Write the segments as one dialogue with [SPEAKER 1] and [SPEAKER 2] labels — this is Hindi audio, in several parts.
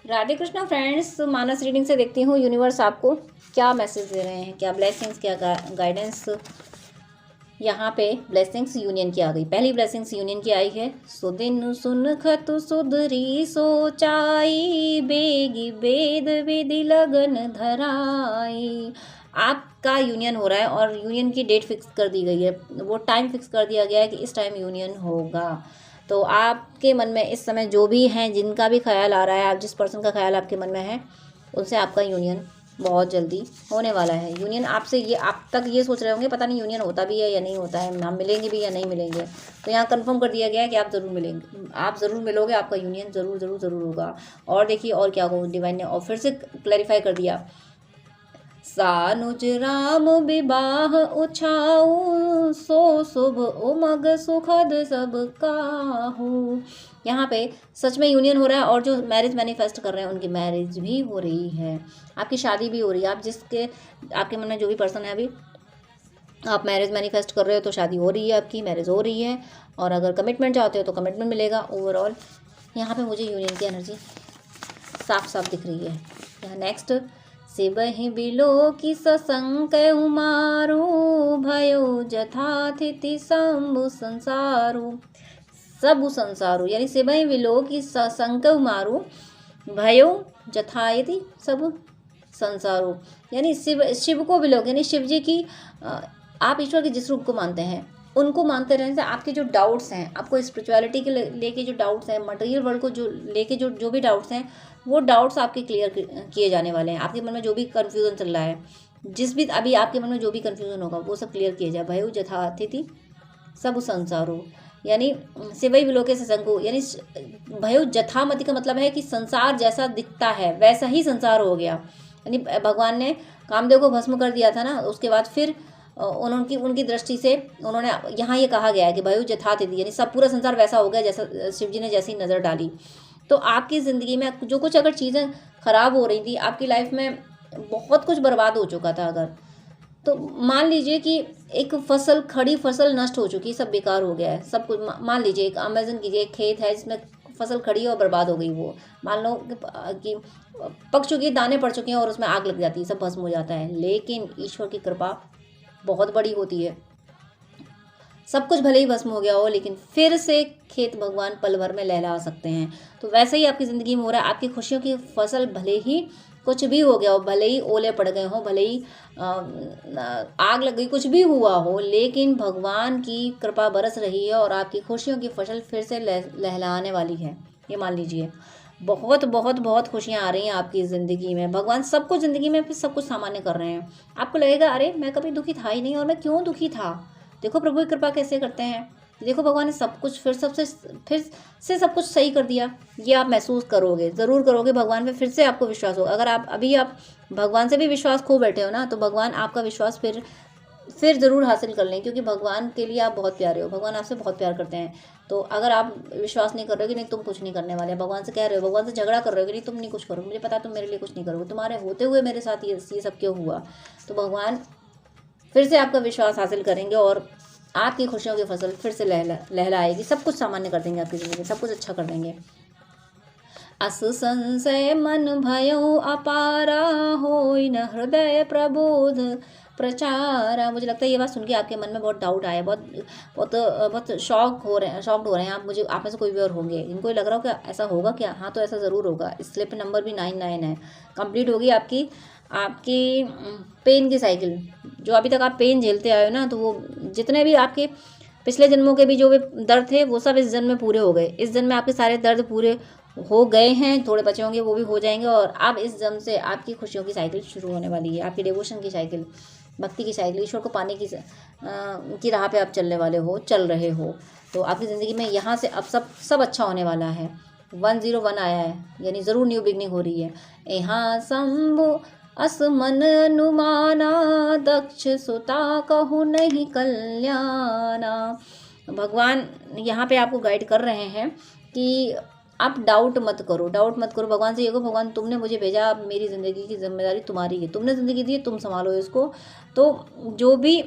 [SPEAKER 1] राधे कृष्णा फ्रेंड्स, मानस रीडिंग से देखती हूँ यूनिवर्स आपको क्या मैसेज दे रहे हैं, क्या ब्लेसिंग्स, क्या गाइडेंस। यहाँ पे ब्लेसिंग्स यूनियन की आ गई। पहली ब्लेसिंग्स यूनियन की आई है। सुदिन सुन खतु सुधरी सोचाई, बेगी बेद विधि लगन धराई। आपका यूनियन हो रहा है और यूनियन की डेट फिक्स कर दी गई है। वो टाइम फिक्स कर दिया गया है कि इस टाइम यूनियन होगा। तो आपके मन में इस समय जो भी हैं, जिनका भी ख्याल आ रहा है, आप जिस पर्सन का ख्याल आपके मन में है, उनसे आपका यूनियन बहुत जल्दी होने वाला है। यूनियन आपसे, ये आप तक ये सोच रहे होंगे पता नहीं यूनियन होता भी है या नहीं होता है, हम मिलेंगे भी या नहीं मिलेंगे। तो यहाँ कंफर्म कर दिया गया है कि आप ज़रूर मिलेंगे, आप ज़रूर मिलोगे, आपका यूनियन ज़रूर ज़रूर ज़रूर होगा। और देखिए और क्या होगा, डिवाइन ने और फिर से क्लैरिफाई कर दिया। सानुज राम विवाह उछाऊ, सो शुभ उमग सुखद सब काहू। यहाँ पे सच में यूनियन हो रहा है और जो मैरिज मैनिफेस्ट कर रहे हैं उनकी मैरिज भी हो रही है, आपकी शादी भी हो रही है। आप जिसके आपके मन में जो भी पर्सन है, अभी आप मैरिज मैनिफेस्ट कर रहे हो तो शादी हो रही है, आपकी मैरिज हो रही है। और अगर कमिटमेंट चाहते हो तो कमिटमेंट मिलेगा। ओवरऑल यहाँ पे मुझे यूनियन की एनर्जी साफ साफ दिख रही है। यहाँ नेक्स्ट, शिवहि बिलो की ससंक उमारू, भयो जथातिथि शंभु संसारू। सबु संसारू यानी शिवहि बिलो की ससंक उमारू, भयो जथायति सब संसारू। यानी शिव को बिलोक यानी शिव जी की, आप ईश्वर के जिस रूप को मानते हैं उनको मानते रहने से आपके जो डाउट्स हैं, आपको स्पिरिचुअलिटी के लेके जो डाउट्स हैं, मटेरियल वर्ल्ड को जो लेके जो भी डाउट्स हैं, वो डाउट्स आपके क्लियर किए जाने वाले हैं। आपके मन में जो भी कन्फ्यूज़न चल रहा है, जिस भी अभी आपके मन में जो भी कन्फ्यूज़न होगा, वो सब क्लियर किया जाए। भयो जथा अतिथि सब संसारो यानी शिवई विलोके से संको, यानी भयो जथामति का मतलब है कि संसार जैसा दिखता है वैसा ही संसार हो गया। यानी भगवान ने कामदेव को भस्म कर दिया था ना, उसके बाद फिर उनकी दृष्टि से उन्होंने यहाँ ये कहा गया है कि भयो जथातिथि यानी सब पूरा संसार वैसा हो गया जैसा शिव जी ने जैसी नज़र डाली। तो आपकी ज़िंदगी में जो कुछ अगर चीज़ें ख़राब हो रही थी, आपकी लाइफ में बहुत कुछ बर्बाद हो चुका था अगर, तो मान लीजिए कि एक फसल, खड़ी फसल नष्ट हो चुकी, सब बेकार हो गया है सब कुछ। मान लीजिए एक इमेजिन कीजिए, एक खेत है जिसमें फसल खड़ी है और बर्बाद हो गई। वो मान लो कि पक चुकी है, दाने पड़ चुके हैं और उसमें आग लग जाती है, सब भस्म हो जाता है। लेकिन ईश्वर की कृपा बहुत बड़ी होती है, सब कुछ भले ही भस्म हो गया हो लेकिन फिर से खेत भगवान पल भर में लहला सकते हैं। तो वैसे ही आपकी ज़िंदगी में हो रहा है। आपकी खुशियों की फसल भले ही कुछ भी हो गया हो, भले ही ओले पड़ गए हों, भले ही आग लग गई, कुछ भी हुआ हो, लेकिन भगवान की कृपा बरस रही है और आपकी खुशियों की फसल फिर से लहलाने वाली है। ये मान लीजिए बहुत बहुत बहुत खुशियाँ आ रही हैं आपकी ज़िंदगी में। भगवान सब कुछ ज़िंदगी में फिर सब कुछ सामान्य कर रहे हैं। आपको लगेगा अरे मैं कभी दुखी था ही नहीं और मैं क्यों दुखी था। देखो प्रभु की कृपा कैसे करते हैं। देखो भगवान ने सब कुछ फिर से सब कुछ सही कर दिया। ये आप महसूस करोगे, ज़रूर करोगे। भगवान पे फिर से आपको विश्वास होगा। अगर आप भगवान से भी विश्वास खो बैठे हो ना, तो भगवान आपका विश्वास फिर ज़रूर हासिल कर लें, क्योंकि भगवान के लिए आप बहुत प्यारे हो। भगवान आपसे बहुत प्यार करते हैं। तो अगर आप विश्वास नहीं कर रहे हो कि नहीं तुम कुछ नहीं करने वाले, भगवान से कह रहे हो, भगवान से झगड़ा कर रहे हो कि नहीं तुम नहीं कुछ करोगे, मुझे पता तुम मेरे लिए कुछ नहीं करोगे, तुम्हारे होते हुए मेरे साथ ये सब क्यों हुआ, तो भगवान फिर से आपका विश्वास हासिल करेंगे और आपकी खुशियों की फसल फिर से लहलाएगी। सब कुछ सामान्य कर देंगे आपकी ज़िंदगी, सब कुछ अच्छा कर देंगे। अस संशय मन भयो अपारा, होई न हृदय प्रबोध प्रचारा। मुझे लगता है ये बात सुन के आपके मन में बहुत डाउट आया, बहुत शॉक्ड हो रहे हैं आप। मुझे आप में से कोई भी और होंगे इनको लग रहा हो कि ऐसा होगा क्या। हाँ, तो ऐसा ज़रूर होगा। स्लिप नंबर भी 99 है। कंप्लीट होगी आपकी पेन की साइकिल। जो अभी तक आप पेन झेलते आए हो ना, तो वो जितने भी आपके पिछले जन्मों के भी जो भी दर्द थे, वो सब इस जन्म में पूरे हो गए। इस जन्म में आपके सारे दर्द पूरे हो गए हैं, थोड़े बचे होंगे वो भी हो जाएंगे। और अब इस जन्म से आपकी खुशियों की साइकिल शुरू होने वाली है। आपकी डिवोशन की साइकिल, भक्ति की साइकिल, ईश्वर को पाने की राह पे आप चल रहे हो। तो आपकी ज़िंदगी में यहाँ से अब सब अच्छा होने वाला है। 101 आया है, यानी ज़रूर न्यू बिगनिंग हो रही है। यहाँ शंभु असमन अनुमाना, दक्ष सुता कहूँ नहीं कल्याणा। भगवान यहाँ पे आपको गाइड कर रहे हैं कि आप डाउट मत करो। भगवान से ये कहो, भगवान तुमने मुझे भेजा, मेरी ज़िंदगी की जिम्मेदारी तुम्हारी है, तुमने ज़िंदगी दी है, तुम संभालो इसको। तो जो भी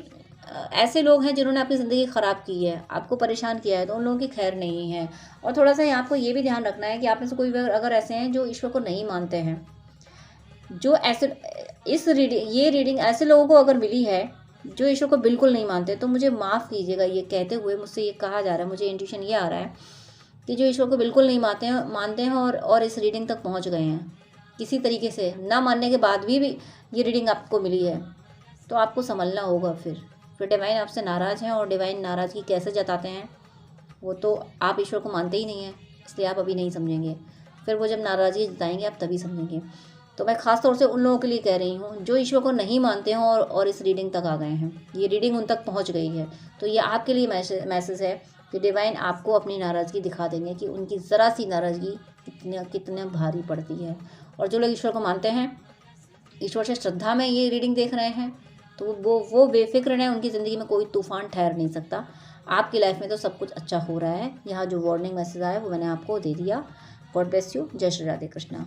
[SPEAKER 1] ऐसे लोग हैं जिन्होंने अपनी ज़िंदगी ख़राब की है, आपको परेशान किया है, तो उन लोगों की खैर नहीं है। और थोड़ा-सा यहाँ आपको ये भी ध्यान रखना है कि आप में से कोई भी अगर ऐसे हैं जो ईश्वर को नहीं मानते हैं, जो ऐसे ये रीडिंग ऐसे लोगों को अगर मिली है जो ईश्वर को बिल्कुल नहीं मानते, तो मुझे माफ़ कीजिएगा ये कहते हुए, मुझसे ये कहा जा रहा है, मुझे इंट्यूशन ये आ रहा है कि जो ईश्वर को बिल्कुल नहीं मानते हैं और इस रीडिंग तक पहुंच गए हैं किसी तरीके से, ना मानने के बाद भी ये रीडिंग आपको मिली है, तो आपको संभलना होगा। फिर डिवाइन आपसे नाराज़ हैं, और डिवाइन नाराज़गी कैसे जताते हैं वो तो आप ईश्वर को मानते ही नहीं हैं, इसलिए आप अभी नहीं समझेंगे। फिर वो जब नाराज़गी जताएंगे आप तभी समझेंगे। तो मैं ख़ास तौर से उन लोगों के लिए कह रही हूँ जो ईश्वर को नहीं मानते हैं और इस रीडिंग तक आ गए हैं, ये रीडिंग उन तक पहुँच गई है, तो ये आपके लिए मैसेज है कि डिवाइन आपको अपनी नाराज़गी दिखा देंगे कि उनकी ज़रा सी नाराज़गी कितने भारी पड़ती है। और जो लोग ईश्वर को मानते हैं, ईश्वर से श्रद्धा में ये रीडिंग देख रहे हैं, तो वो बेफिक्र हैं, उनकी ज़िंदगी में कोई तूफ़ान ठहर नहीं सकता। आपकी लाइफ में तो सब कुछ अच्छा हो रहा है। यहाँ जो वार्निंग मैसेज आया वो मैंने आपको दे दिया। God bless you. जय श्री राधे कृष्णा।